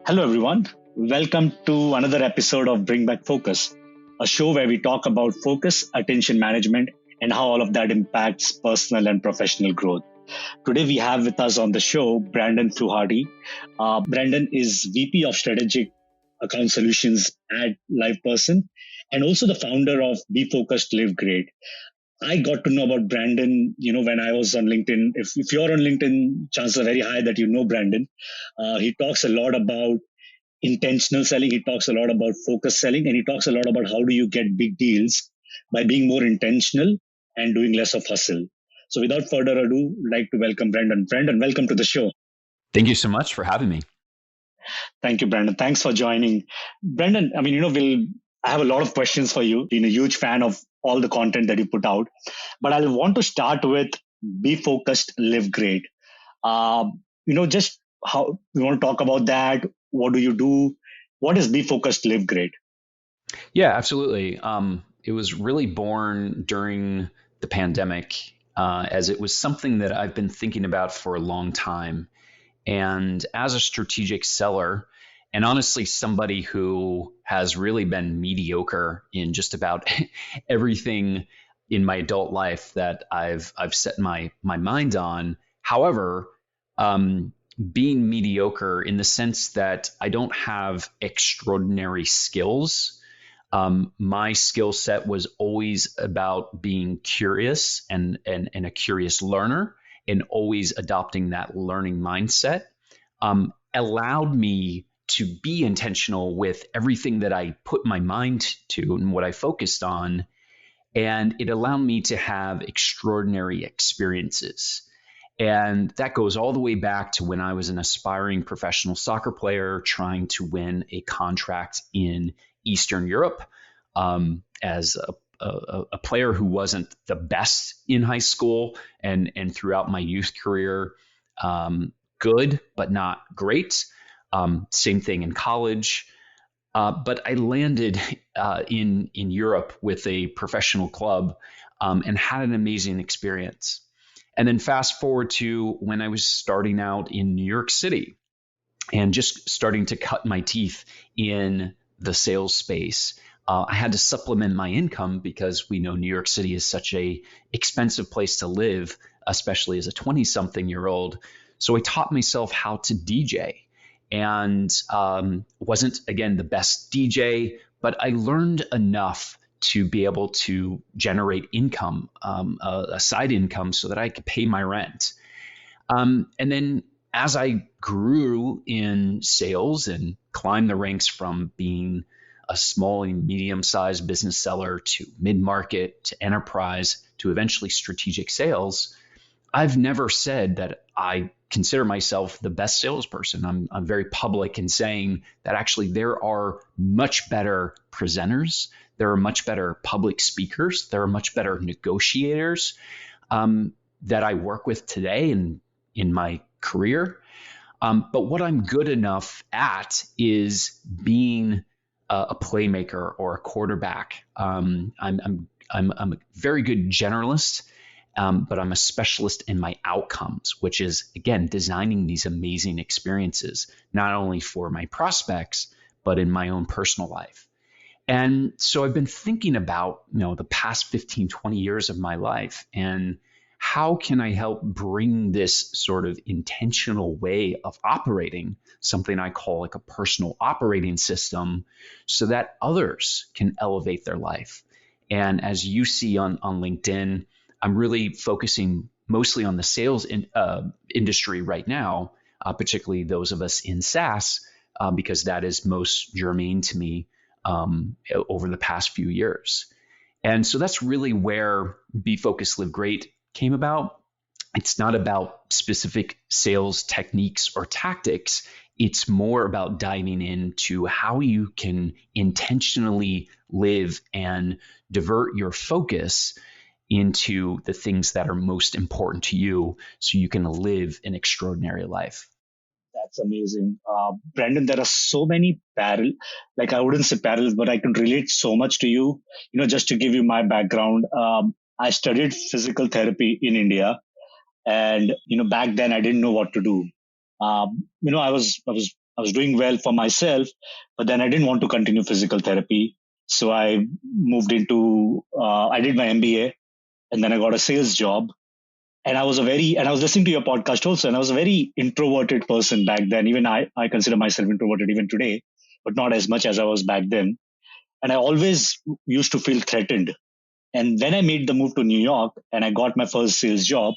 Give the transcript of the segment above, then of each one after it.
Hello, everyone. Welcome to another episode of Bring Back Focus, a show where we talk about focus, attention management, and how all of that impacts personal and professional growth. Today, we have with us on the show Brandon Fluharty. Brandon is VP of Strategic Account Solutions at LivePerson and also the founder of Be Focused, Live Great. I got to know about Brandon, when I was on LinkedIn. If you're on LinkedIn, chances are very high that you know Brandon. He talks a lot about intentional selling. He talks a lot about focus selling, and he talks a lot about how do you get big deals by being more intentional and doing less of hustle. So without further ado, I'd like to welcome Brandon. Brandon, welcome to the show. Thank you so much for having me. Thank you, Brandon. Thanks for joining. Brandon, I have a lot of questions for you. Been a huge fan of all the content that you put out, but I want to start with be focused, live great. Just how you want to talk about that. What do you do? What is be focused, live great? Yeah, absolutely. It was really born during the pandemic, as it was something that I've been thinking about for a long time. And as a strategic seller, and honestly, somebody who has really been mediocre in just about everything in my adult life that I've set my mind on. However, um, being mediocre in the sense that I don't have extraordinary skills. My skill set was always about being curious and a curious learner, and always adopting that learning mindset allowed me to be intentional with everything that I put my mind to and what I focused on. And it allowed me to have extraordinary experiences. And that goes all the way back to when I was an aspiring professional soccer player trying to win a contract in Eastern Europe, as a player who wasn't the best in high school and throughout my youth career. Good, but not great. Same thing in college. But I landed in Europe with a professional club, and had an amazing experience. And then fast forward to when I was starting out in New York City and just starting to cut my teeth in the sales space. I had to supplement my income because we know New York City is such a expensive place to live, especially as a 20-something-year-old. So I taught myself how to DJ, and wasn't, again, the best DJ, but I learned enough to be able to generate income, a side income, so that I could pay my rent. And then as I grew in sales and climbed the ranks from being a small and medium sized business seller to mid market to enterprise to eventually strategic sales, I've never said that I consider myself the best salesperson. I'm very public in saying that actually there are much better presenters, there are much better public speakers, there are much better negotiators that I work with today and in my career. But what I'm good enough at is being a playmaker or a quarterback. I'm a very good generalist, but I'm a specialist in my outcomes, which is, again, designing these amazing experiences, not only for my prospects, but in my own personal life. And so I've been thinking about, the past 15, 20 years of my life, and how can I help bring this sort of intentional way of operating, something I call like a personal operating system, so that others can elevate their life. And as you see on LinkedIn, I'm really focusing mostly on the sales industry right now, particularly those of us in SaaS, because that is most germane to me over the past few years. And so that's really where Be Focused, Live Great came about. It's not about specific sales techniques or tactics. It's more about diving into how you can intentionally live and divert your focus into the things that are most important to you so you can live an extraordinary life. That's amazing. Brandon, there are so many like I wouldn't say parallels, but I can relate so much to you. Just to give you my background, I studied physical therapy in India. And, back then I didn't know what to do. I was I was doing well for myself, but then I didn't want to continue physical therapy. So I moved into, I did my MBA, and then I got a sales job. And I was listening to your podcast also, and I was a very introverted person back then. Even I consider myself introverted even today, but not as much as I was back then. And I always used to feel threatened. And when I made the move to New York and I got my first sales job,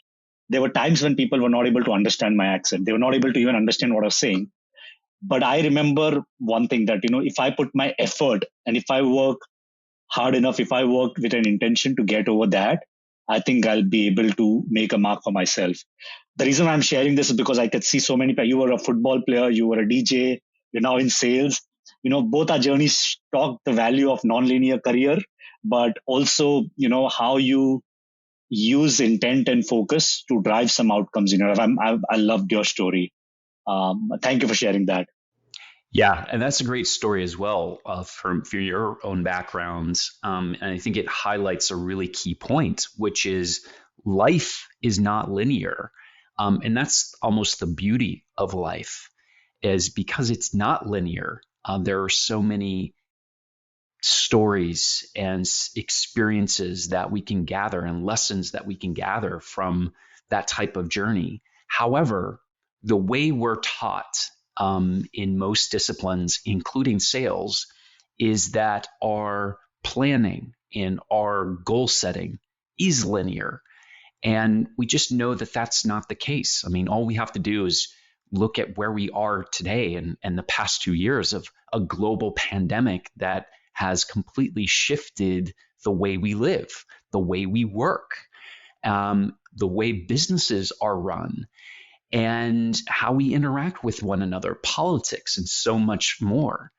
there were times when people were not able to understand my accent. They were not able to even understand what I was saying. But I remember one thing that, if I put my effort and if I work hard enough, if I work with an intention to get over that, I think I'll be able to make a mark for myself. The reason I'm sharing this is because I could see so many people. You were a football player, you were a DJ, you're now in sales. Both our journeys talk the value of nonlinear career, but also, how you use intent and focus to drive some outcomes in your life. I loved your story. Thank you for sharing that. Yeah, and that's a great story as well for your own backgrounds. And I think it highlights a really key point, which is life is not linear. And that's almost the beauty of life, is because it's not linear. There are so many stories and experiences that we can gather and lessons that we can gather from that type of journey. However, the way we're taught in most disciplines, including sales, is that our planning and our goal setting is linear. And we just know that that's not the case. I mean, all we have to do is look at where we are today and the past 2 years of a global pandemic that has completely shifted the way we live, the way we work, the way businesses are run, and how we interact with one another, politics, and so much more.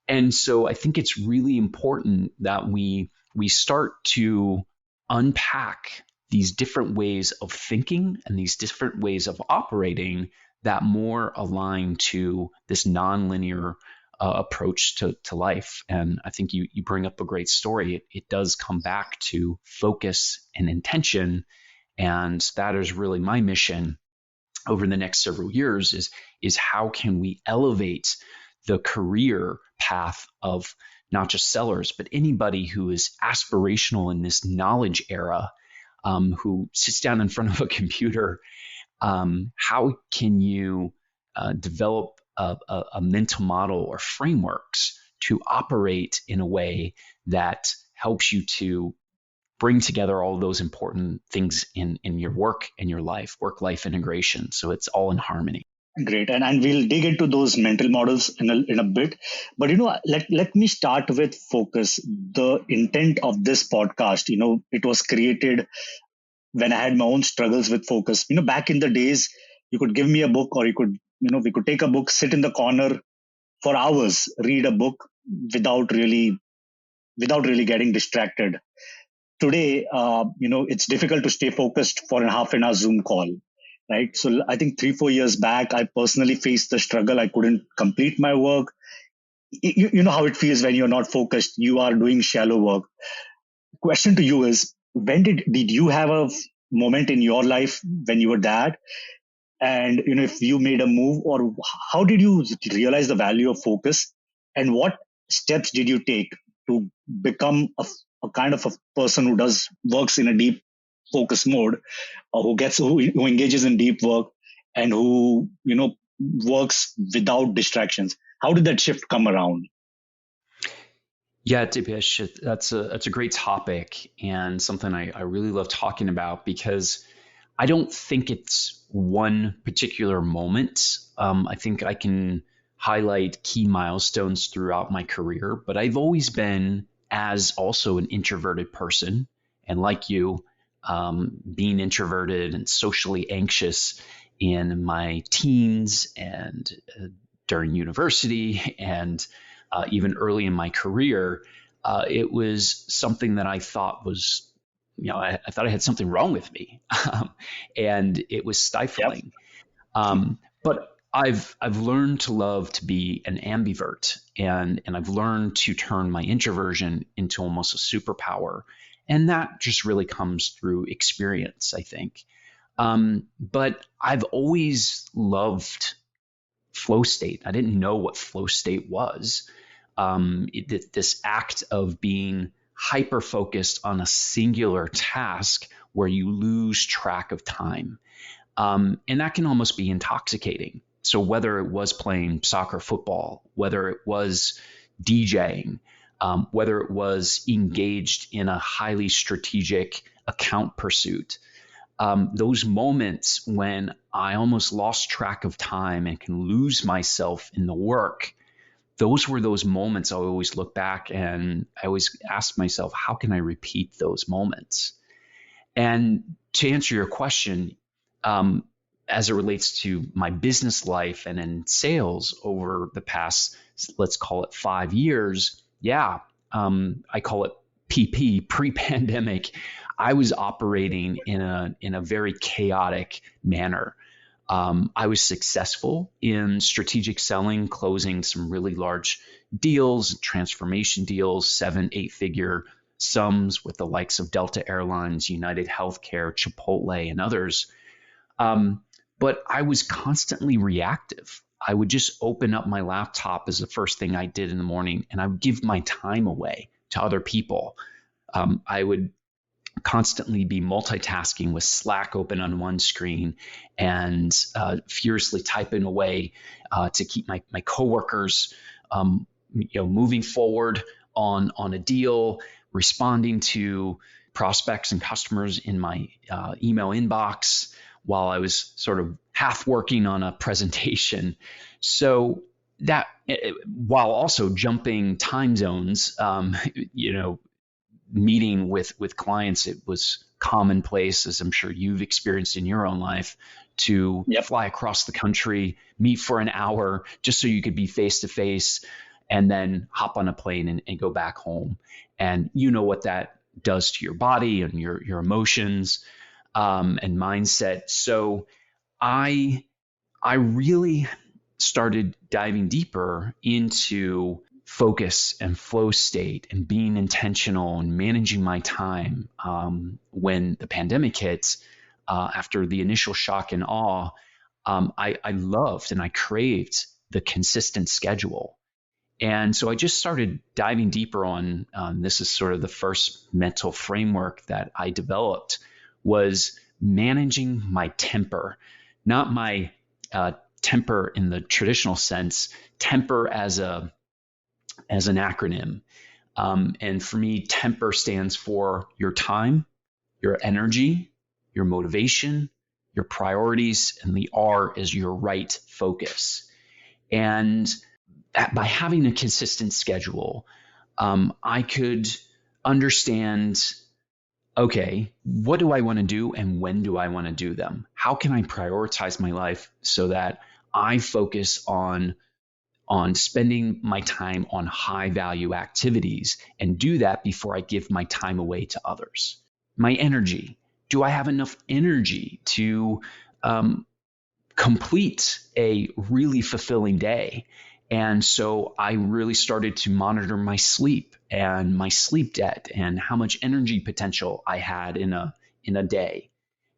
And so I think it's really important that we start to unpack these different ways of thinking and these different ways of operating that more align to this nonlinear approach to life. And I think you bring up a great story. It does come back to focus and intention. And that is really my mission over the next several years is how can we elevate the career path of not just sellers, but anybody who is aspirational in this knowledge era, who sits down in front of a computer. How can you develop a mental model or frameworks to operate in a way that helps you to bring together all those important things in your work and your life, work-life integration, so it's all in harmony? Great. And we'll dig into those mental models in a bit. But, let me start with focus. The intent of this podcast, it was created when I had my own struggles with focus. Back in the days, you could give me a book, or we could take a book, sit in the corner for hours, read a book without really getting distracted. Today, it's difficult to stay focused for a half an hour Zoom call, right? So I think 3-4 years back, I personally faced the struggle. I couldn't complete my work. You know how it feels when you're not focused. You are doing shallow work. Question to you is, when did you have a moment in your life when you were that? And if you made a move, or how did you realize the value of focus, and what steps did you take to become a kind of a person who works in a deep focus mode, or who engages in deep work, and who works without distractions? How did that shift come around? Yeah, Dipesh, that's a great topic and something I really love talking about, because I don't think it's one particular moment. I think I can highlight key milestones throughout my career, but I've always been, as also an introverted person, and like you, being introverted and socially anxious in my teens and during university and even early in my career. It was something that I thought was, I thought I had something wrong with me, and it was Yep. stifling. But I've learned to love to be an ambivert, and I've learned to turn my introversion into almost a superpower, and that just really comes through experience, I think. But I've always loved flow state. I didn't know what flow state was. This act of being hyper focused on a singular task where you lose track of time. And that can almost be intoxicating. So whether it was playing soccer, football, whether it was DJing, whether it was engaged in a highly strategic account pursuit, those moments when I almost lost track of time and can lose myself in the work, those were those moments I always look back and I always ask myself, how can I repeat those moments? And to answer your question, as it relates to my business life and in sales over the past, let's call it 5 years, I call it PP, pre-pandemic. I was operating in a very chaotic manner. I was successful in strategic selling, closing some really large deals, transformation deals, 7-8-figure sums with the likes of Delta Airlines, United Healthcare, Chipotle, and others. But I was constantly reactive. I would just open up my laptop as the first thing I did in the morning, and I would give my time away to other people. I would constantly be multitasking with Slack open on one screen and furiously typing away to keep my coworkers moving forward on a deal, responding to prospects and customers in my email inbox while I was sort of half working on a presentation. So that, while also jumping time zones, meeting with clients, it was commonplace, as I'm sure you've experienced in your own life, to fly across the country, meet for an hour just so you could be face to face, and then hop on a plane and go back home. And you know what that does to your body and your emotions and mindset. So I really started diving deeper into focus and flow state and being intentional and managing my time. When the pandemic hit, after the initial shock and awe, I loved and I craved the consistent schedule. And so I just started diving deeper on, this is sort of the first mental framework that I developed, was managing my temper, not my temper in the traditional sense, temper as an acronym. And for me, temper stands for your time, your energy, your motivation, your priorities, and the R is your right focus. And by having a consistent schedule, I could understand, okay, what do I want to do and when do I want to do them? How can I prioritize my life so that I focus on spending my time on high value activities and do that before I give my time away to others? My energy. Do I have enough energy to complete a really fulfilling day? And so I really started to monitor my sleep and my sleep debt and how much energy potential I had in a day.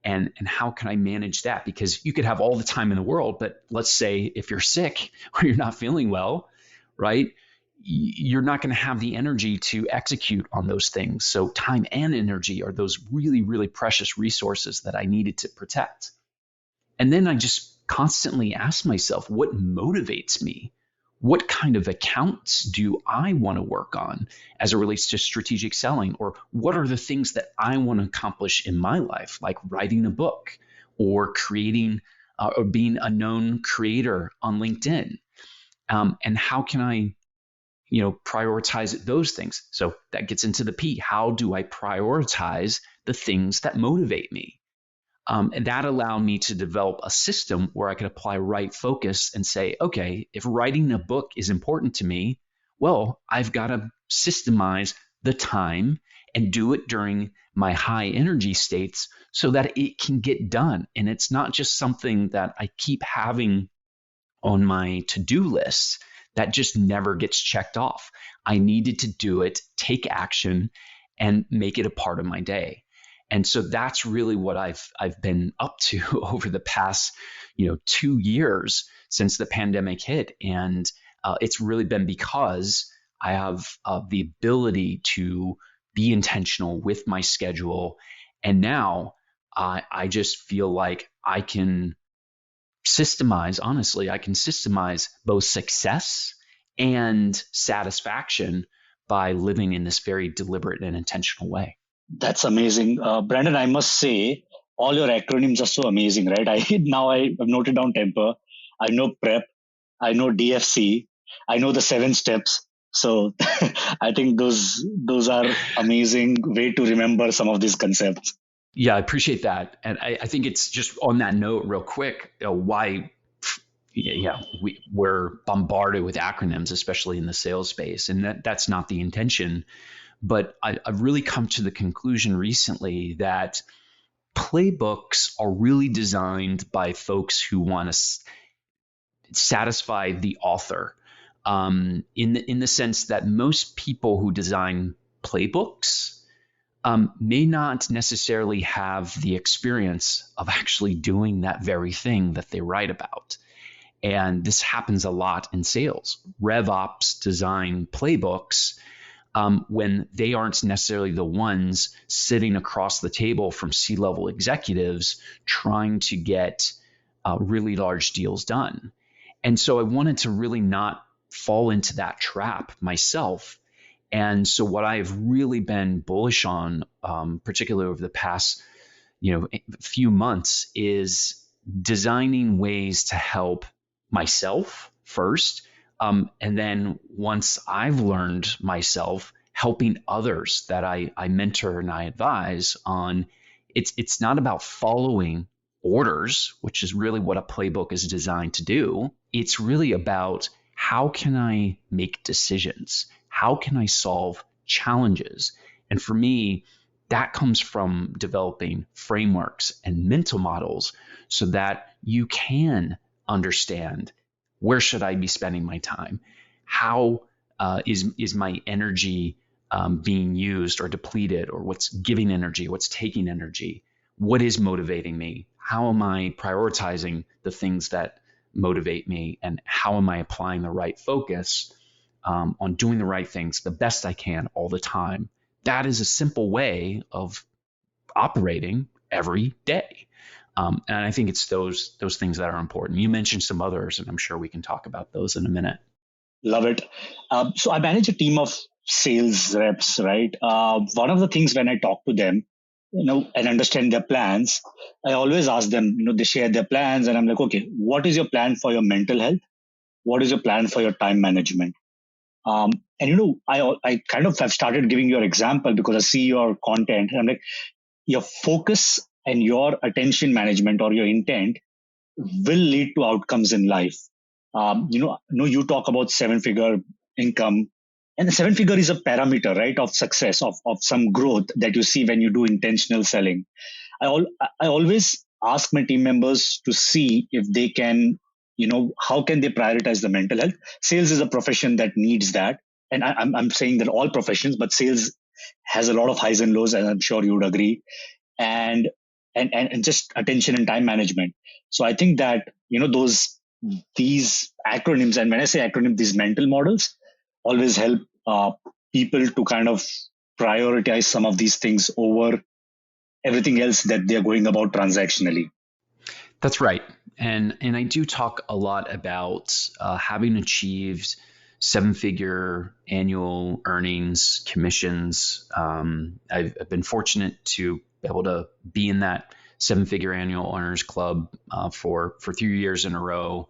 And how can I manage that? Because you could have all the time in the world, but let's say if you're sick or you're not feeling well, right? You're not going to have the energy to execute on those things. So time and energy are those really, really precious resources that I needed to protect. And then I just constantly ask myself, what motivates me? What kind of accounts do I want to work on as it relates to strategic selling? Or what are the things that I want to accomplish in my life, like writing a book or creating or being a known creator on LinkedIn? And how can I, prioritize those things? So that gets into the P. How do I prioritize the things that motivate me? And that allowed me to develop a system where I could apply right focus and say, okay, if writing a book is important to me, well, I've got to systemize the time and do it during my high energy states so that it can get done. And it's not just something that I keep having on my to-do list that just never gets checked off. I needed to do it, take action, and make it a part of my day. And so that's really what I've been up to over the past 2 years since the pandemic hit. And it's really been because I have the ability to be intentional with my schedule. And now I just feel like I can systemize both success and satisfaction by living in this very deliberate and intentional way. That's amazing. Brandon, I must say, all your acronyms are so amazing, right? I've noted down Temper. I know PrEP. I know DFC. I know the 7 steps. So I think those are amazing way to remember some of these concepts. Yeah, I appreciate that. And I think it's just on that note, real quick, why we're bombarded with acronyms, especially in the sales space. And that's not the intention. But I've really come to the conclusion recently that playbooks are really designed by folks who want to satisfy the author, in the sense that most people who design playbooks may not necessarily have the experience of actually doing that very thing that they write about. And this happens a lot in sales. RevOps design playbooks when they aren't necessarily the ones sitting across the table from C-level executives trying to get really large deals done. And so I wanted to really not fall into that trap myself. And so what I've really been bullish on, particularly over the past few months, is designing ways to help myself first. And then once I've learned myself, helping others that I mentor and I advise on, it's not about following orders, which is really what a playbook is designed to do. It's really about how can I make decisions? How can I solve challenges? And for me, that comes from developing frameworks and mental models so that you can understand, where should I be spending my time? How is my energy being used or depleted, or what's giving energy, what's taking energy? What is motivating me? How am I prioritizing the things that motivate me? And how am I applying the right focus on doing the right things the best I can all the time? That is a simple way of operating every day. And I think it's those things that are important. You mentioned some others, and I'm sure we can talk about those in a minute. Love it. So I manage a team of sales reps, right? One of the things when I talk to them, and understand their plans, I always ask them, they share their plans, and I'm like, okay, what is your plan for your mental health? What is your plan for your time management? And I kind of have started giving your example because I see your content, and I'm like, your focus and your attention management or your intent will lead to outcomes in life. You talk about 7-figure income, and the 7-figure is a parameter, right, of success, of some growth that you see when you do intentional selling. I always ask my team members to see if they can, how can they prioritize the mental health. Sales is a profession that needs that. And I'm saying that all professions, but sales has a lot of highs and lows, and I'm sure you would agree. And just attention and time management. So I think that, these acronyms, and when I say acronym, these mental models always help people to kind of prioritize some of these things over everything else that they're going about transactionally. That's right. And I do talk a lot about having achieved 7-figure annual earnings, commissions. I've been fortunate to be able to be in that 7-figure annual earners club for 3 years in a row.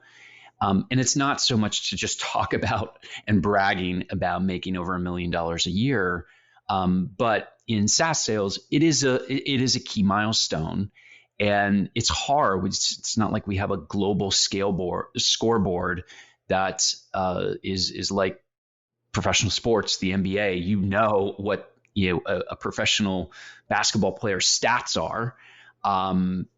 And it's not so much to just talk about and bragging about making over $1 million a year, but in SaaS sales, it is a key milestone. And it's hard. It's not like we have a global scoreboard that is like professional sports, the NBA. You know what a professional basketball player's stats are,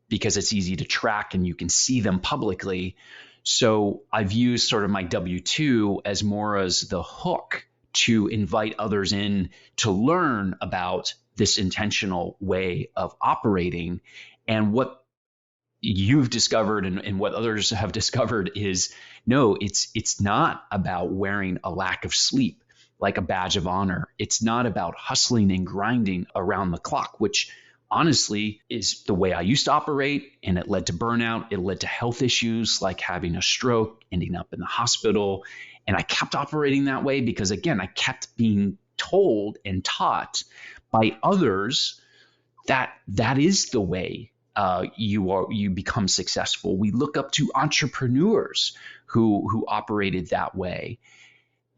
because it's easy to track and you can see them publicly. So I've used sort of my W-2 as more as the hook to invite others in to learn about this intentional way of operating. And what you've discovered and what others have discovered is no, it's not about wearing a lack of sleep like a badge of honor. It's not about hustling and grinding around the clock, which honestly is the way I used to operate. And it led to burnout. It led to health issues like having a stroke, ending up in the hospital. And I kept operating that way because, again, I kept being told and taught by others that that is the way you become successful. We look up to entrepreneurs who operated that way.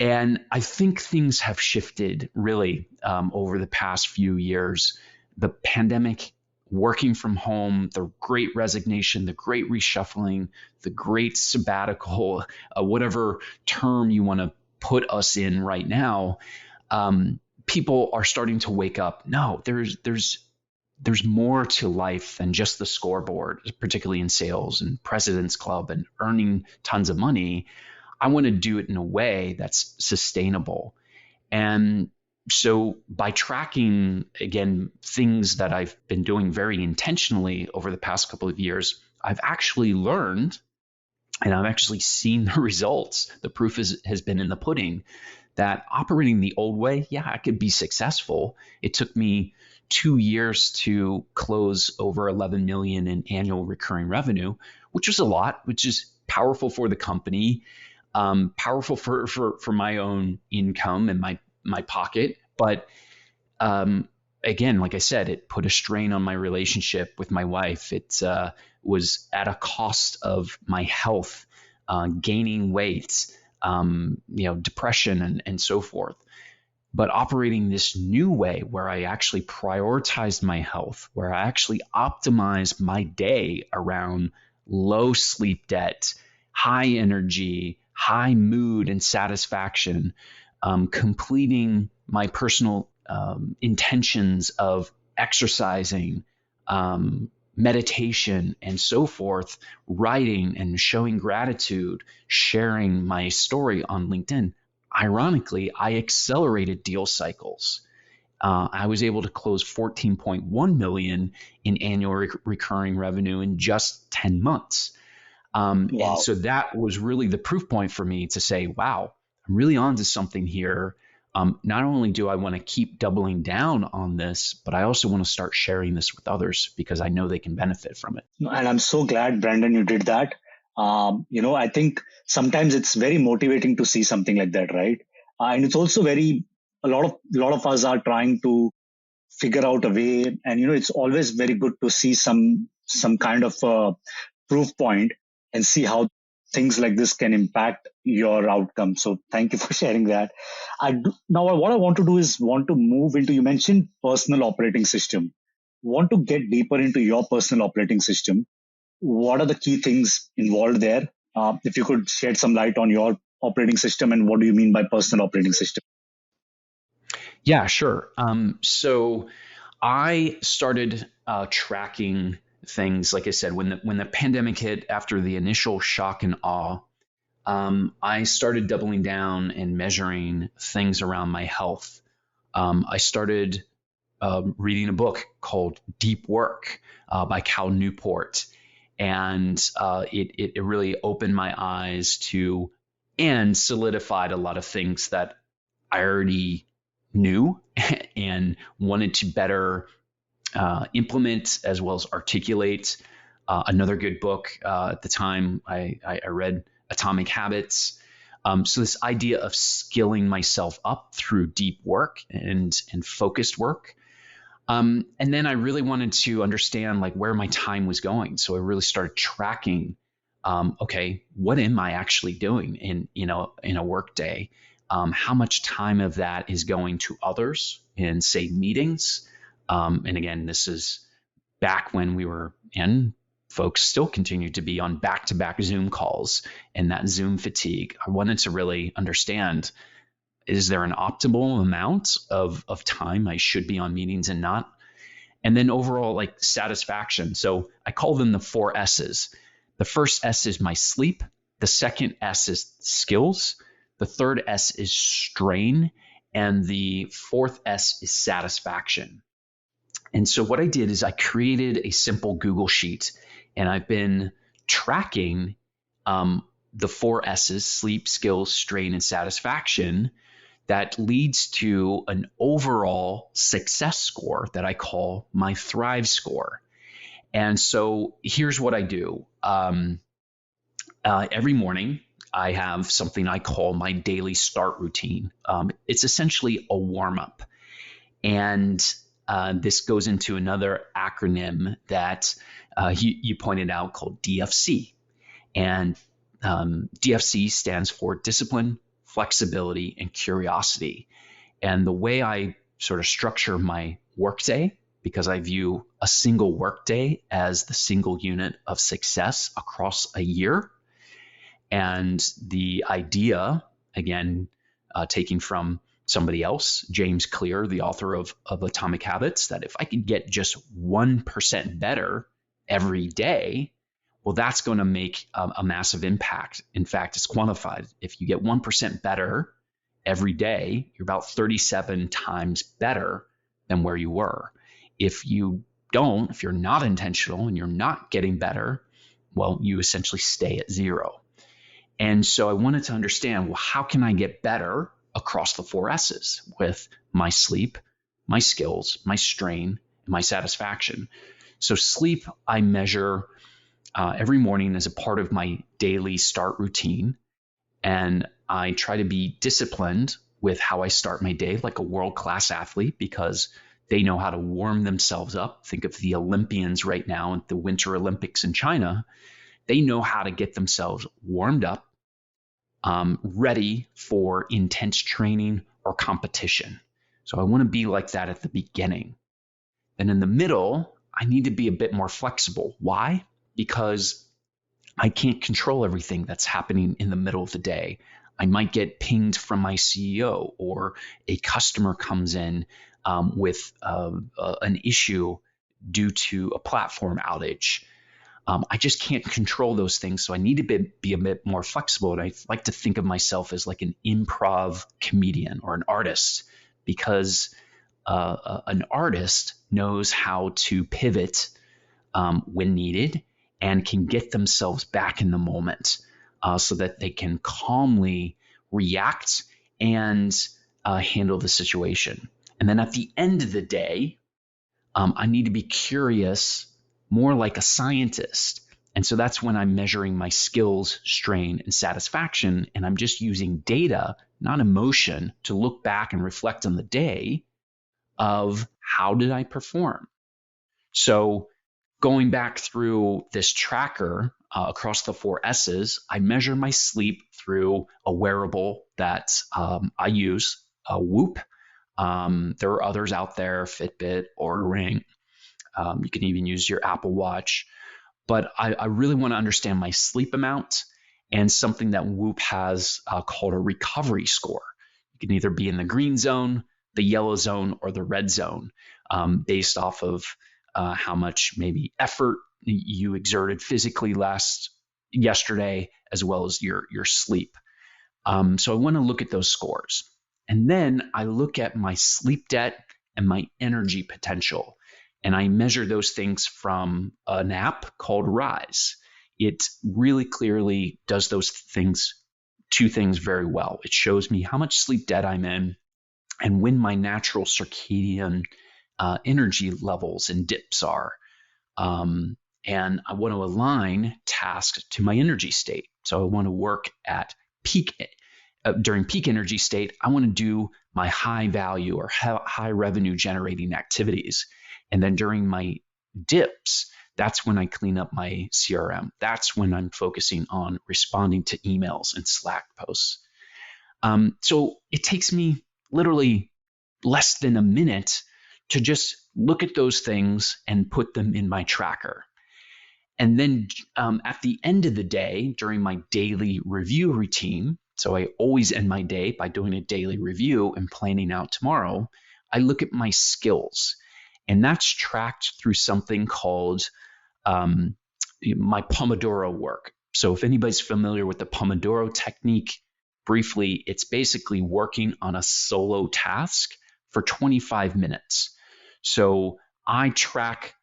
And I think things have shifted really over the past few years. The pandemic, working from home, the great resignation, the great reshuffling, the great sabbatical, whatever term you want to put us in right now, people are starting to wake up. No, there's more to life than just the scoreboard, particularly in sales and President's Club and earning tons of money. I want to do it in a way that's sustainable. And so by tracking, again, things that I've been doing very intentionally over the past couple of years, I've actually learned and I've actually seen the results. The proof has been in the pudding that operating the old way, yeah, I could be successful. It took me 2 years to close over 11 million in annual recurring revenue, which was a lot, which is powerful for the company, powerful for my own income and my pocket. But again, like I said, it put a strain on my relationship with my wife. It was at a cost of my health, gaining weight, depression and so forth. But operating this new way where I actually prioritized my health, where I actually optimized my day around low sleep debt, high energy, high mood and satisfaction, completing my personal intentions of exercising, meditation, and so forth, writing and showing gratitude, sharing my story on LinkedIn. Ironically, I accelerated deal cycles. I was able to close 14.1 million in annual recurring revenue in just 10 months. Wow. And so that was really the proof point for me to say, wow, I'm really onto something here. Not only do I want to keep doubling down on this, but I also want to start sharing this with others because I know they can benefit from it. And I'm so glad, Brandon, you did that. I think sometimes it's very motivating to see something like that, right? And it's also a lot of us are trying to figure out a way, and it's always very good to see some kind of proof point and see how things like this can impact your outcome. So thank you for sharing that. Now what I want to do is want to move into, you mentioned personal operating system. Want to get deeper into your personal operating system. What are the key things involved there? If you could shed some light on your operating system and what do you mean by personal operating system? Yeah, sure. So I started tracking things, like I said, when the pandemic hit after the initial shock and awe. I started doubling down and measuring things around my health. I started reading a book called Deep Work by Cal Newport. And it really opened my eyes to and solidified a lot of things that I already knew and wanted to better implement as well as articulate. Another good book at the time, I read Atomic Habits. So this idea of skilling myself up through deep work and focused work. And then I really wanted to understand like where my time was going. So I really started tracking, okay, what am I actually doing in a work day? How much time of that is going to others in, say, meetings? And again, this is back when we were in, folks still continue to be on back-to-back Zoom calls and that Zoom fatigue. I wanted to really understand, is there an optimal amount of time I should be on meetings and not? And then overall, like satisfaction. So I call them the 4 S's. The first S is my sleep. The second S is skills. The third S is strain. And the fourth S is satisfaction. And so what I did is I created a simple Google Sheet, and I've been tracking the four S's: sleep, skills, strain, and satisfaction. That leads to an overall success score that I call my Thrive score. And so here's what I do. Every morning, I have something I call my daily start routine. It's essentially a warm up. And this goes into another acronym that you pointed out called DFC. And DFC stands for discipline, flexibility, and curiosity. And the way I sort of structure my workday, because I view a single workday as the single unit of success across a year. And the idea, again, taking from somebody else, James Clear, the author of Atomic Habits, that if I could get just 1% better every day, well, that's going to make a massive impact. In fact, it's quantified. If you get 1% better every day, you're about 37 times better than where you were. If you don't, if you're not intentional and you're not getting better, well, you essentially stay at zero. And so I wanted to understand, well, how can I get better across the four S's with my sleep, my skills, my strain, and my satisfaction? So sleep, I measure every morning as a part of my daily start routine. And I try to be disciplined with how I start my day, like a world-class athlete, because they know how to warm themselves up. Think of the Olympians right now at the Winter Olympics in China. They know how to get themselves warmed up, ready for intense training or competition. So I want to be like that at the beginning. And in the middle, I need to be a bit more flexible. Why? Because I can't control everything that's happening in the middle of the day. I might get pinged from my CEO, or a customer comes in with an issue due to a platform outage. I just can't control those things. So I need to be a bit more flexible. And I like to think of myself as like an improv comedian or an artist, because an artist knows how to pivot when needed and can get themselves back in the moment so that they can calmly react and handle the situation. And then at the end of the day, I need to be curious, more like a scientist. And so that's when I'm measuring my skills, strain, and satisfaction. And I'm just using data, not emotion, to look back and reflect on the day of how did I perform. So going back through this tracker across the four S's, I measure my sleep through a wearable that I use, Whoop. There are others out there, Fitbit or Ring. You can even use your Apple Watch. But I really want to understand my sleep amount, and something that Whoop has called a recovery score. You can either be in the green zone, the yellow zone, or the red zone, based off of how much maybe effort you exerted physically yesterday, as well as your sleep. So I want to look at those scores. And then I look at my sleep debt and my energy potential. And I measure those things from an app called Rise. It really clearly does those two things very well. It shows me how much sleep debt I'm in and when my natural circadian energy levels and dips are. And I want to align tasks to my energy state. So I want to work at during peak energy state. I want to do my high value or high revenue generating activities. And then during my dips, that's when I clean up my CRM. That's when I'm focusing on responding to emails and Slack posts. So it takes me literally less than a minute to just look at those things and put them in my tracker. And then at the end of the day, during my daily review routine, so I always end my day by doing a daily review and planning out tomorrow, I look at my skills. And that's tracked through something called my Pomodoro work. So if anybody's familiar with the Pomodoro technique, briefly, it's basically working on a solo task for 25 minutes. So I track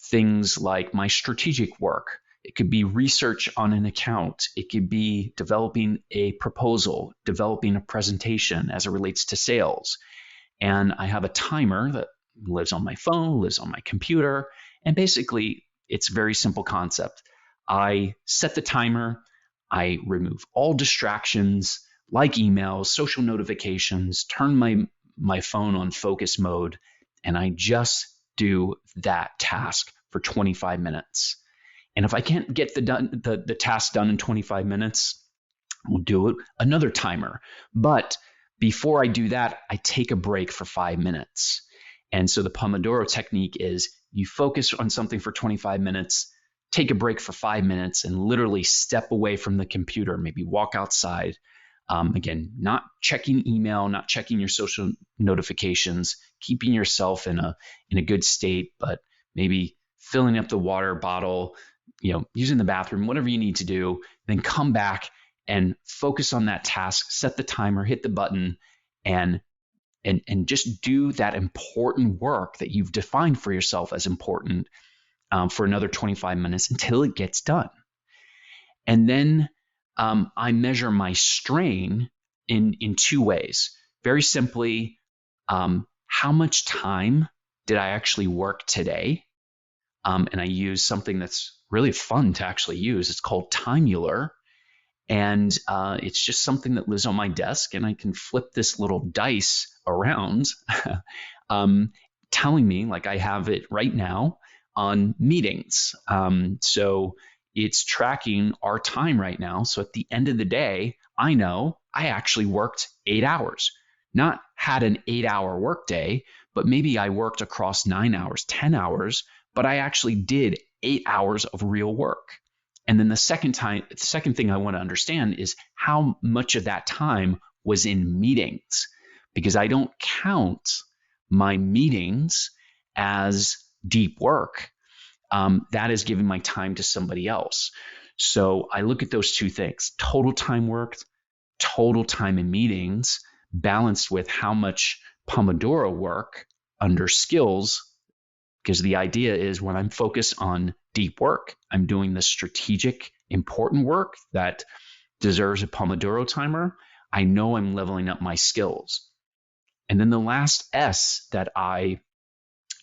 things like my strategic work. It could be research on an account. It could be developing a proposal, developing a presentation as it relates to sales. And I have a timer that lives on my phone, lives on my computer. And basically, it's a very simple concept. I set the timer, I remove all distractions like emails, social notifications, turn my phone on focus mode, and I just do that task for 25 minutes. And if I can't get the task done in 25 minutes, we'll do it another timer. But before I do that, I take a break for 5 minutes. And so the Pomodoro technique is you focus on something for 25 minutes, take a break for 5 minutes, and literally step away from the computer, maybe walk outside. Again, not checking email, not checking your social notifications, keeping yourself in a good state, but maybe filling up the water bottle, using the bathroom, whatever you need to do, then come back and focus on that task, set the timer, hit the button, and just do that important work that you've defined for yourself as important for another 25 minutes until it gets done. And then I measure my strain in two ways. Very simply, how much time did I actually work today? And I use something that's really fun to actually use. It's called Timular. And it's just something that lives on my desk, and I can flip this little dice around, telling me, like I have it right now, on meetings. So it's tracking our time right now. So at the end of the day, I know I actually worked 8 hours, not had an 8-hour workday, but maybe I worked across 9 hours, 10 hours, but I actually did 8 hours of real work. And then the second thing I want to understand is how much of that time was in meetings, because I don't count my meetings as deep work. That is giving my time to somebody else. So I look at those two things: total time worked, total time in meetings, balanced with how much Pomodoro work under skills. Because the idea is when I'm focused on deep work, I'm doing the strategic, important work that deserves a Pomodoro timer. I know I'm leveling up my skills. And then the last S that I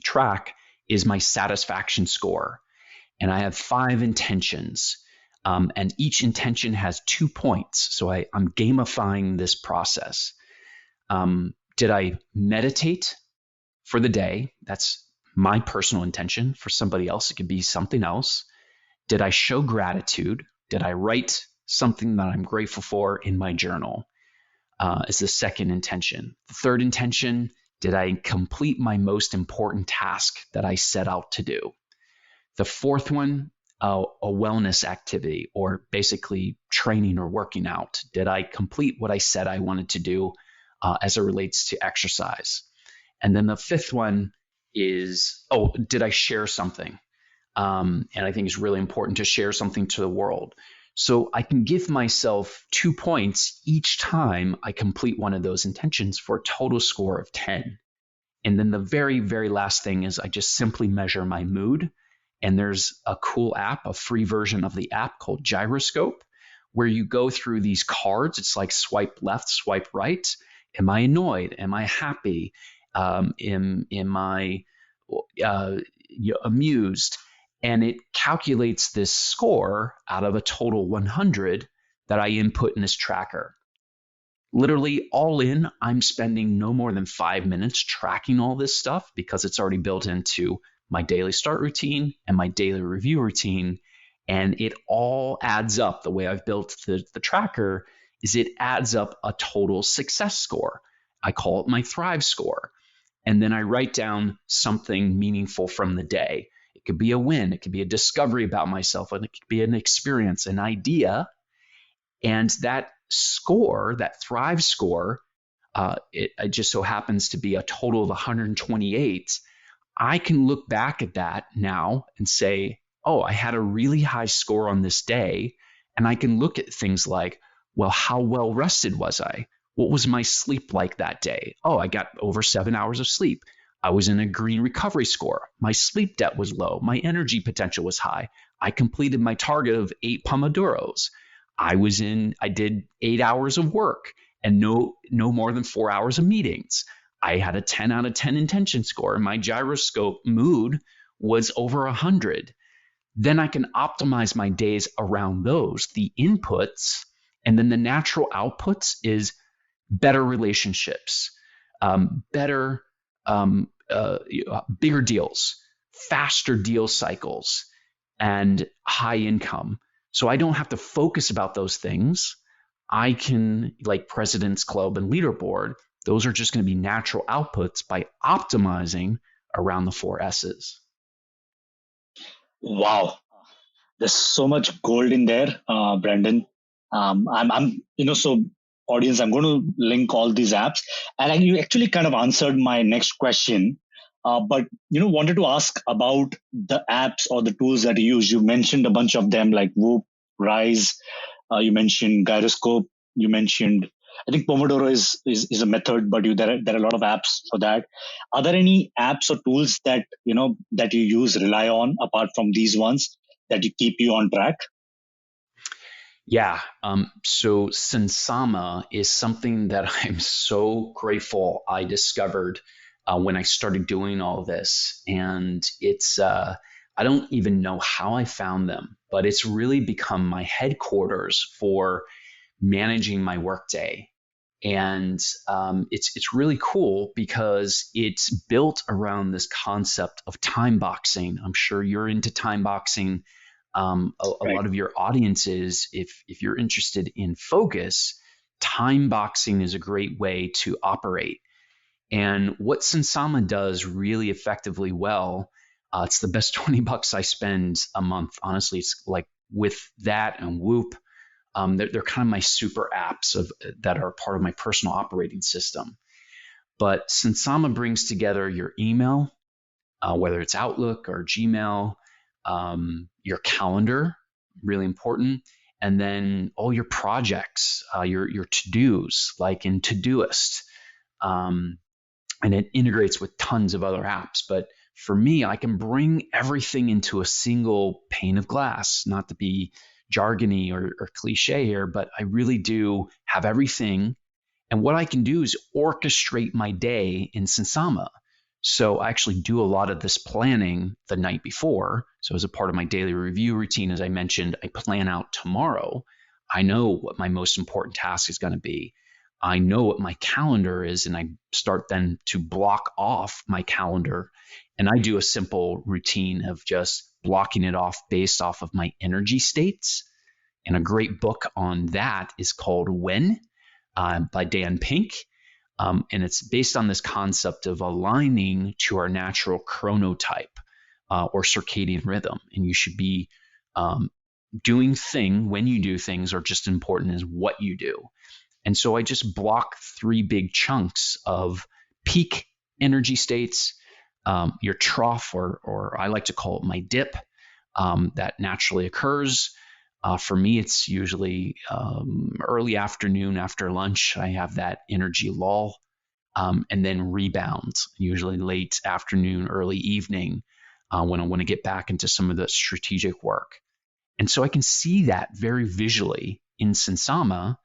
track is my satisfaction score. And I have 5 intentions. And each intention has 2 points. So I'm gamifying this process. Did I meditate for the day? That's my personal intention. For somebody else, it could be something else. Did I show gratitude? Did I write something that I'm grateful for in my journal? Is the second intention. The third intention, did I complete my most important task that I set out to do? The fourth one, a wellness activity, or basically training or working out. Did I complete what I said I wanted to do as it relates to exercise? And then the fifth one is, did I share something? And I think it's really important to share something to the world. So I can give myself 2 points each time I complete one of those intentions for a total score of 10. And then the very, very last thing is I just simply measure my mood. And there's a cool app, a free version of the app called Gyroscope, where you go through these cards. It's like swipe left, swipe right. Am I annoyed? Am I happy? Am I amused? And it calculates this score out of a total 100 that I input in this tracker. Literally all in, I'm spending no more than 5 minutes tracking all this stuff because it's already built into my daily start routine and my daily review routine. And it all adds up. The way I've built the tracker is it adds up a total success score. I call it my Thrive score. And then I write down something meaningful from the day. It could be a win. It could be a discovery about myself. And it could be an experience, an idea. And that score, that Thrive score, it just so happens to be a total of 128. I can look back at that now and say, I had a really high score on this day. And I can look at things like, well, how well rested was I? What was my sleep like that day? I got over 7 hours of sleep. I was in a green recovery score. My sleep debt was low. My energy potential was high. I completed my target of 8 Pomodoros. I did 8 hours of work and no more than 4 hours of meetings. I had a 10 out of 10 intention score, and my gyroscope mood was over 100. Then I can optimize my days around those, the inputs, and then the natural outputs is better relationships, better, bigger deals, faster deal cycles, and high income. So I don't have to focus about those things. I can, like President's Club and Leaderboard, those are just going to be natural outputs by optimizing around the 4 S's. Wow, there's so much gold in there, Brandon. So audience, I'm going to link all these apps, and you actually kind of answered my next question. But wanted to ask about the apps or the tools that you use. You mentioned a bunch of them like Whoop, Rise. You mentioned Gyroscope. You mentioned, I think Pomodoro is a method, but there are a lot of apps for that. Are there any apps or tools that that you use, rely on apart from these ones that you keep you on track? Yeah. So Sensama is something that I'm so grateful I discovered when I started doing all this. And I don't even know how I found them, but it's really become my headquarters for managing my workday. And it's really cool because it's built around this concept of time boxing. I'm sure you're into time boxing. A Right. lot of your audiences, if you're interested in focus, time boxing is a great way to operate. And what Sensama does really effectively well, it's the best $20 I spend a month. Honestly, it's like with that and Whoop, they're kind of my super apps that are part of my personal operating system. But Sensama brings together your email, whether it's Outlook or Gmail, your calendar, really important, and then all your projects, your to dos, like in Todoist, and it integrates with tons of other apps. But for me, I can bring everything into a single pane of glass. Not to be jargony or cliche here, but I really do have everything. And what I can do is orchestrate my day in Sensama. So I actually do a lot of this planning the night before. So as a part of my daily review routine, as I mentioned, I plan out tomorrow. I know what my most important task is going to be. I know what my calendar is, and I start then to block off my calendar. And I do a simple routine of just blocking it off based off of my energy states. And a great book on that is called When by Dan Pink. And it's based on this concept of aligning to our natural chronotype or circadian rhythm. And you should be doing when you do things are just important as what you do. And so I just block 3 big chunks of peak energy states, your trough, or I like to call it my dip, that naturally occurs. For me, it's usually early afternoon after lunch. I have that energy lull, and then rebounds, usually late afternoon, early evening, when I want to get back into some of the strategic work. And so I can see that very visually in Sensama.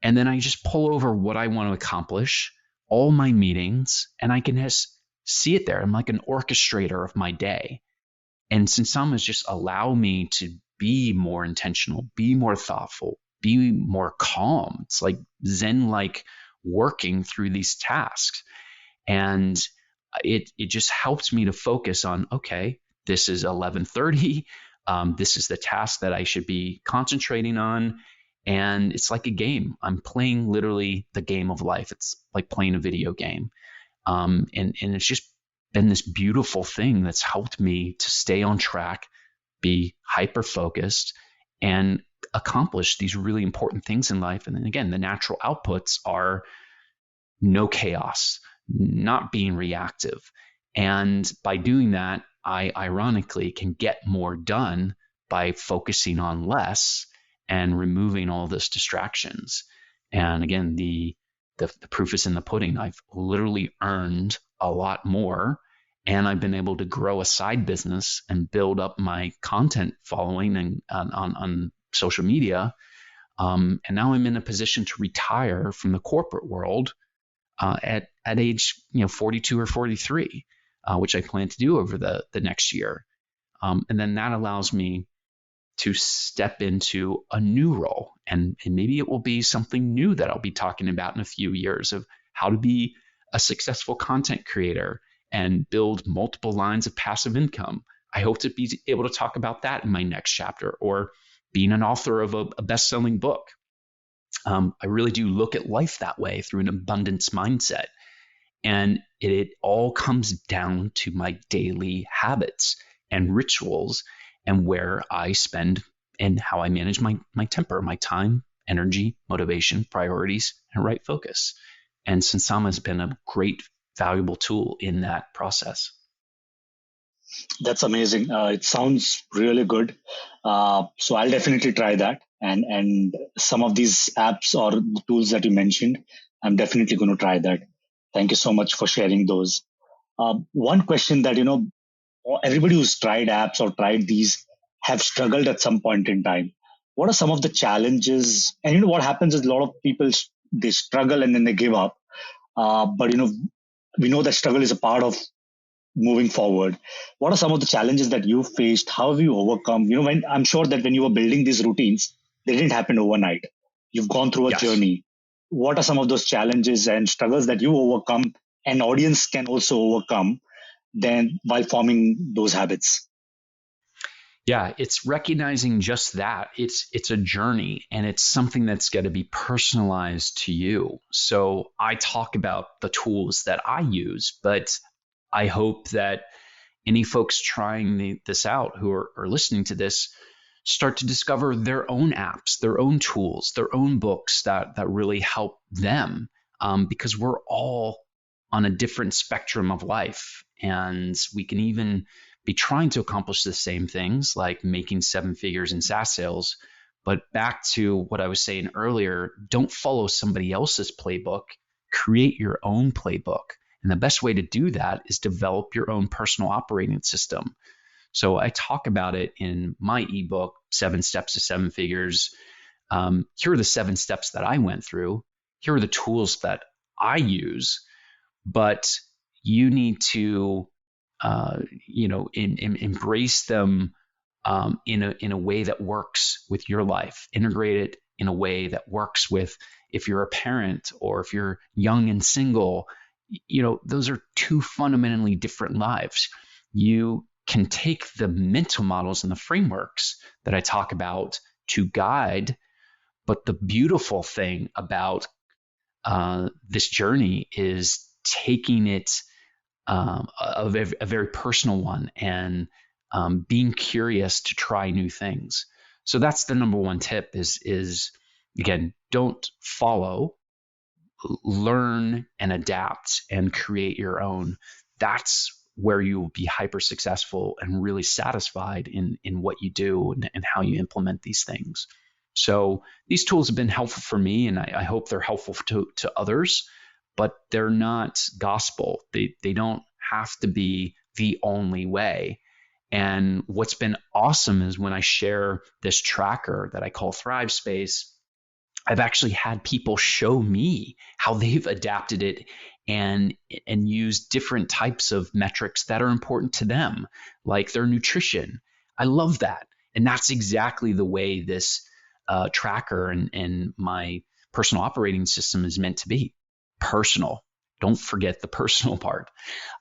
And then I just pull over what I want to accomplish, all my meetings, and I can just see it there. I'm like an orchestrator of my day. And Sensamas just allow me to be more intentional, be more thoughtful, be more calm. It's like Zen-like working through these tasks. And it just helps me to focus on, okay, this is 11:30. This is the task that I should be concentrating on. And it's like a game. I'm playing literally the game of life. It's like playing a video game. And it's just been this beautiful thing that's helped me to stay on track, be hyper focused, and accomplish these really important things in life. And then again, the natural outputs are no chaos, not being reactive. And by doing that, I ironically can get more done by focusing on less and removing all those distractions. And again, the the proof is in the pudding. I've literally earned a lot more, and I've been able to grow a side business and build up my content following and on social media. And now I'm in a position to retire from the corporate world at age 42 or 43, which I plan to do over the next year. And then that allows me to step into a new role. And maybe it will be something new that I'll be talking about in a few years of how to be a successful content creator and build multiple lines of passive income. I hope to be able to talk about that in my next chapter, or being an author of a best-selling book. I really do look at life that way, through an abundance mindset. And it all comes down to my daily habits and rituals, and where I spend and how I manage my temper, my time, energy, motivation, priorities, and right focus. And Sansama has been a great, valuable tool in that process. That's amazing. It sounds really good. So I'll definitely try that. And some of these apps or the tools that you mentioned, I'm definitely going to try that. Thank you so much for sharing those. One question that, everybody who's tried apps or tried these have struggled at some point in time. What are some of the challenges? And what happens is a lot of people, they struggle and then they give up. But we know that struggle is a part of moving forward. What are some of the challenges that you faced? How have you overcome? When I'm sure that when you were building these routines, they didn't happen overnight. You've gone through a Yes. journey. What are some of those challenges and struggles that you overcome, and audience can also overcome then while forming those habits? Yeah, it's recognizing just that. It's a journey, and it's something that's got to be personalized to you. So I talk about the tools that I use, but I hope that any folks trying this out who are listening to this start to discover their own apps, their own tools, their own books that really help them, because we're all on a different spectrum of life, and we can even be trying to accomplish the same things, like making 7 figures in SaaS sales. But back to what I was saying earlier, don't follow somebody else's playbook, create your own playbook. And the best way to do that is develop your own personal operating system. So I talk about it in my ebook, 7 Steps to 7 Figures. Here are the 7 steps that I went through. Here are the tools that I use, but you need to, embrace them in a way that works with your life. Integrate it in a way that works with, if you're a parent or if you're young and single. Those are 2 fundamentally different lives. You can take the mental models and the frameworks that I talk about to guide, but the beautiful thing about this journey is taking it, a very personal one, and being curious to try new things. So that's the number one tip is again, don't follow, learn and adapt and create your own. That's where you will be hyper successful and really satisfied in what you do and how you implement these things. So these tools have been helpful for me, and I hope they're helpful to others, but they're not gospel. They don't have to be the only way. And what's been awesome is when I share this tracker that I call Thrive Space, I've actually had people show me how they've adapted it and use different types of metrics that are important to them, like their nutrition. I love that. And that's exactly the way this tracker and my personal operating system is meant to be. Personal. Don't forget the personal part.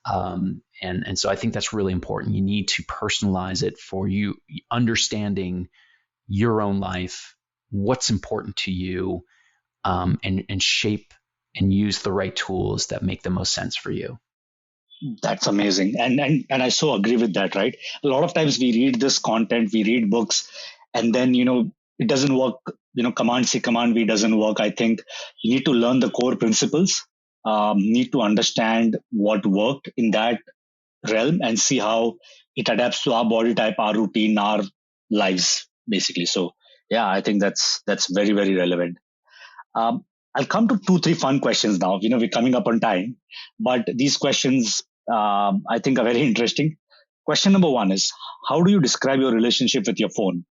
And so I think that's really important. You need to personalize it for you, understanding your own life, what's important to you, and shape and use the right tools that make the most sense for you. That's amazing. And I so agree with that, right? A lot of times we read this content, we read books, and then, it doesn't work. Command C, command V doesn't work. I think you need to learn the core principles, need to understand what worked in that realm and see how it adapts to our body type, our routine, our lives, basically. So yeah, I think that's very, very relevant. I'll come to two, three fun questions now. We're coming up on time, but these questions I think are very interesting. Question number one is, how do you describe your relationship with your phone?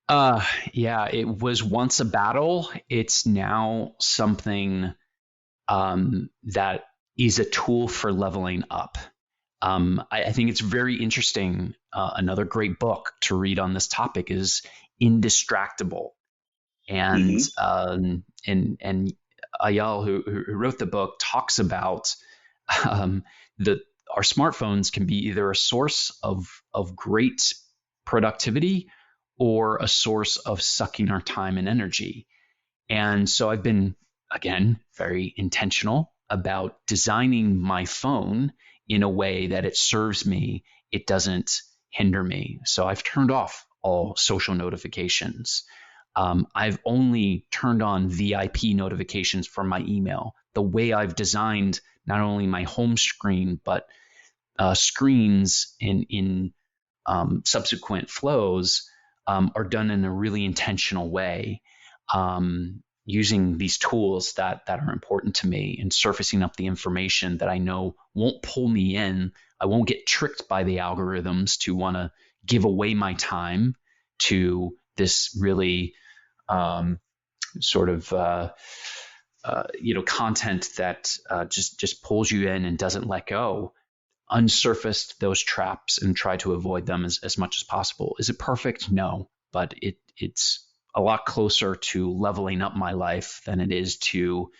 Uh, yeah, it was once a battle. It's now something that is a tool for leveling up. I think it's very interesting. Another great book to read on this topic is Indistractable, and Hmm. Ayal, who wrote the book, talks about um, the our smartphones can be either a source of great productivity or a source of sucking our time and energy. And so I've been, again, very intentional about designing my phone in a way that it serves me, it doesn't hinder me. So I've turned off all social notifications. I've only turned on VIP notifications for my email. The way I've designed not only my home screen, but screens in subsequent flows are done in a really intentional way, using these tools that are important to me and surfacing up the information that I know won't pull me in. I won't get tricked by the algorithms to want to give away my time to this really um, sort of content that just pulls you in and doesn't let go. Unsurfaced those traps and try to avoid them as much as possible. Is it perfect? No, but it's a lot closer to leveling up my life than it is to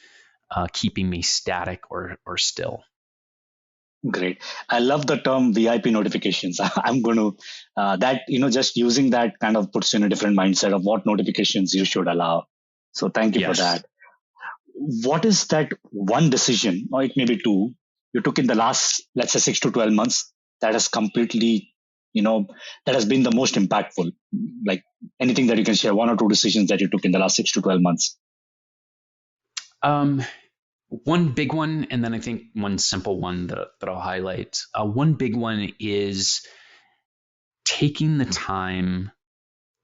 keeping me static or still. Great. I love the term VIP notifications. I'm going to, that, just using that kind of puts you in a different mindset of what notifications you should allow. So thank you for Yes. that. What is that one decision, or it may be two, you took in the last, let's say, 6 to 12 months that has completely, you know, that has been the most impactful? Like anything that you can share, one or two decisions that you took in the last 6 to 12 months. Um, One big one, and then I think one simple one that I'll highlight. One big one is taking the time,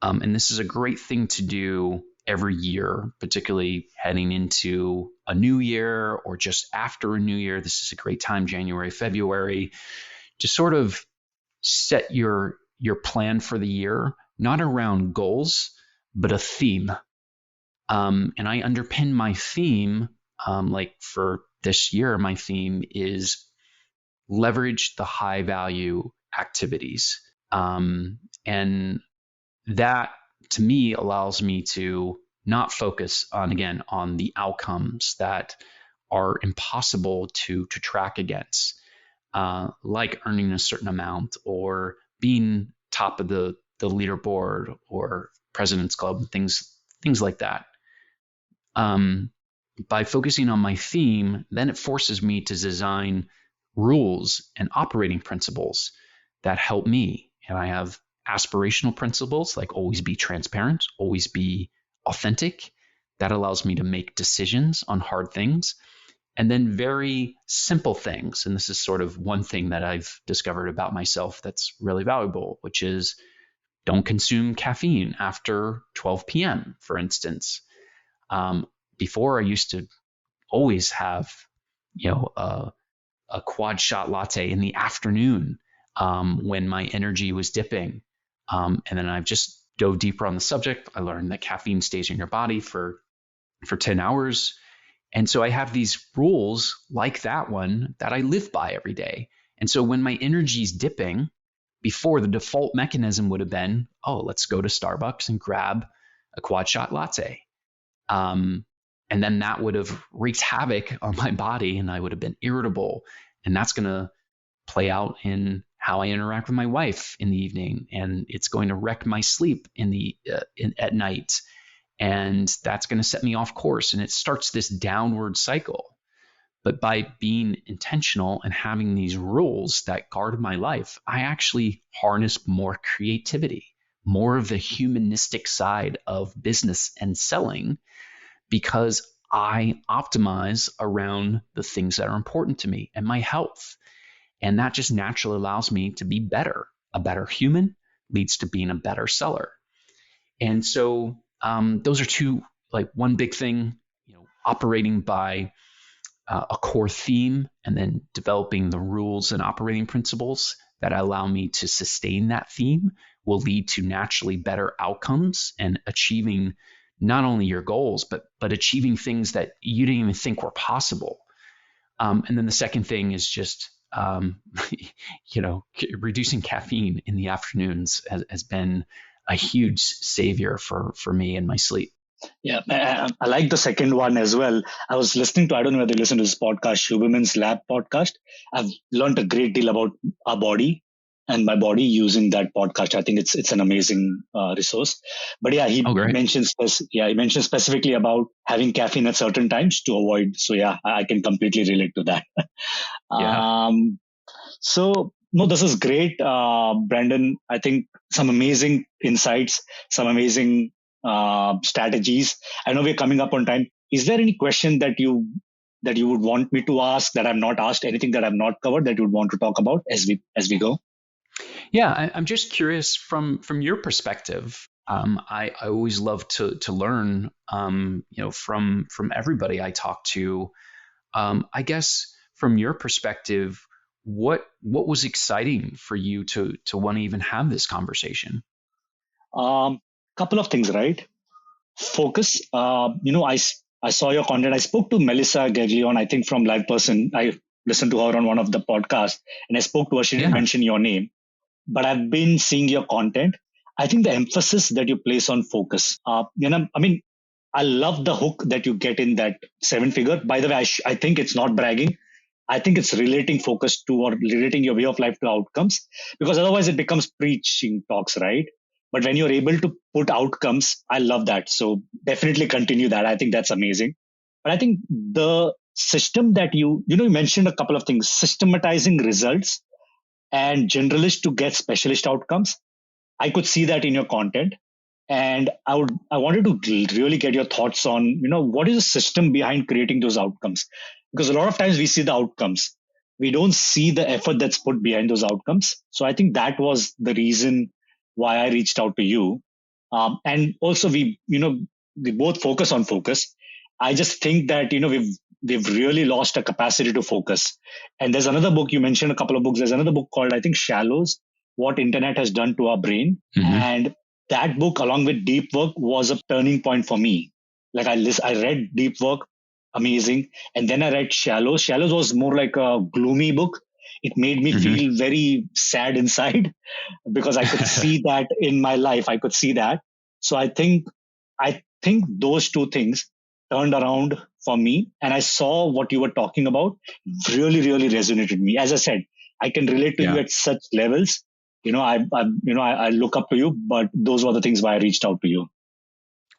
and this is a great thing to do every year, particularly heading into a new year or just after a new year. This is a great time, January, February, to sort of set your plan for the year, not around goals, but a theme. And I underpin my theme, like for this year, my theme is leverage the high value activities. And that to me allows me to not focus on, again, on the outcomes that are impossible to track against, like earning a certain amount or being top of the leaderboard or president's club, things like that. um, by focusing on my theme, then it forces me to design rules and operating principles that help me. And I have aspirational principles like always be transparent, always be authentic. That allows me to make decisions on hard things. And then very simple things. And this is sort of one thing that I've discovered about myself that's really valuable, which is don't consume caffeine after 12 p.m., for instance. Um, Before, I used to always have, a quad shot latte in the afternoon when my energy was dipping. And then I've just dove deeper on the subject. I learned that caffeine stays in your body for 10 hours. And so I have these rules like that one that I live by every day. And so when my energy is dipping, before the default mechanism would have been, oh, let's go to Starbucks and grab a quad shot latte. Um, and then that would have wreaked havoc on my body and I would have been irritable. And that's going to play out in how I interact with my wife in the evening. And it's going to wreck my sleep at night. And that's going to set me off course. And it starts this downward cycle. But by being intentional and having these rules that guard my life, I actually harness more creativity, more of the humanistic side of business and selling, because I optimize around the things that are important to me and my health. And that just naturally allows me to be better. A better human leads to being a better seller. And so those are two like one big thing, operating by a core theme and then developing the rules and operating principles that allow me to sustain that theme will lead to naturally better outcomes and achieving not only your goals, but achieving things that you didn't even think were possible. And then the second thing is just, reducing caffeine in the afternoons has been a huge savior for me and my sleep. Yeah, I like the second one as well. I was listening to, I don't know whether you listen to this podcast, Shubhaman's Lab podcast. I've learned a great deal about our body and my body using that podcast. I think it's an amazing resource. But yeah, he mentions specifically about having caffeine at certain times to avoid. So yeah, I can completely relate to that. Yeah. So no, this is great, Brandon. I think some amazing insights, some amazing strategies. I know we're coming up on time. Is there any question that you would want me to ask that I'm not asked? Anything that I've not covered that you would want to talk about as we go? Yeah, I'm just curious from your perspective. I always love to learn, from everybody I talk to. I guess from your perspective, what was exciting for you to want to even have this conversation? Couple of things, right? Focus. I saw your content. I spoke to Melissa Gaglion, I think from LivePerson. I listened to her on one of the podcasts, and I spoke to her. She didn't mention your name, but I've been seeing your content. I think the emphasis that you place on focus. I love the hook that you get in that 7-figure. By the way, I think it's not bragging. I think it's relating focus to or relating your way of life to outcomes, because otherwise it becomes preaching talks, right? But when you're able to put outcomes, I love that. So definitely continue that. I think that's amazing. But I think the system that you mentioned a couple of things, systematizing results and generalist to get specialist outcomes. I could see that in your content. And I wanted to really get your thoughts on, what is the system behind creating those outcomes? Because a lot of times we see the outcomes. We don't see the effort that's put behind those outcomes. So I think that was the reason why I reached out to you. And also we both focus on focus. I just think that, we've really lost a capacity to focus. And there's another book, you mentioned a couple of books. There's another book called, I think, Shallows, What Internet Has Done to Our Brain. Mm-hmm. And that book, along with Deep Work, was a turning point for me. Like I read Deep Work, amazing. And then I read Shallows. Shallows was more like a gloomy book. It made me feel very sad inside because I could see that in my life. I could see that. So I think those two things turned around for me. And I saw what you were talking about really, really resonated with me. As I said, I can relate to you at such levels. I look up to you, but those were the things why I reached out to you.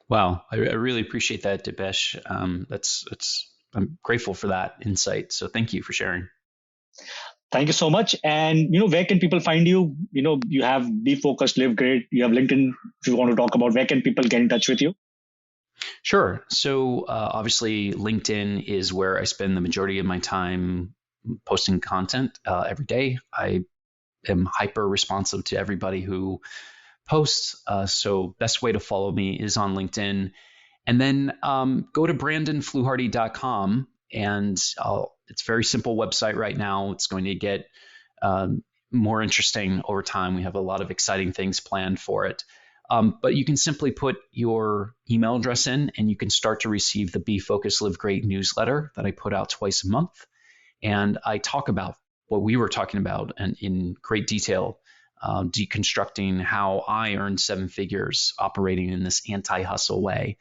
Wow. I really appreciate that, Dipesh. I'm grateful for that insight. So thank you for sharing. Thank you so much. And, where can people find you? You have Be Focused, Live Great. You have LinkedIn. If you want to talk about where can people get in touch with you? Sure. So obviously LinkedIn is where I spend the majority of my time posting content every day. I am hyper responsive to everybody who posts. So best way to follow me is on LinkedIn. And then go to brandonfluharty.com, and it's a very simple website right now. It's going to get more interesting over time. We have a lot of exciting things planned for it. But you can simply put your email address in, and you can start to receive the Be Focused, Live Great newsletter that I put out twice a month. And I talk about what we were talking about and in great detail, deconstructing how I earned 7 figures operating in this anti-hustle way.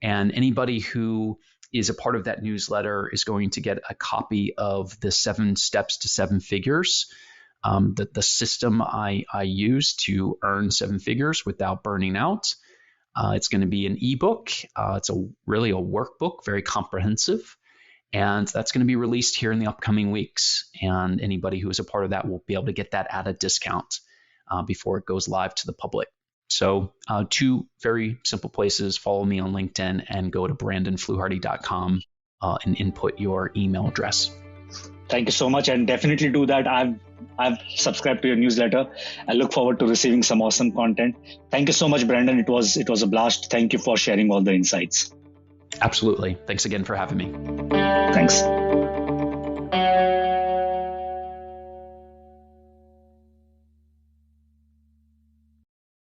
And anybody who is a part of that newsletter is going to get a copy of the 7 steps to 7 figures, the system I use to earn 7 figures without burning out. It's going to be an ebook. It's really a workbook, very comprehensive. And that's going to be released here in the upcoming weeks. And anybody who is a part of that will be able to get that at a discount before it goes live to the public. So 2 very simple places: follow me on LinkedIn and go to brandonfluharty.com and input your email address. Thank you so much, and definitely do that. I've subscribed to your newsletter. I look forward to receiving some awesome content. Thank you so much, Brandon. It was a blast. Thank you for sharing all the insights. Absolutely. Thanks again for having me. Thanks.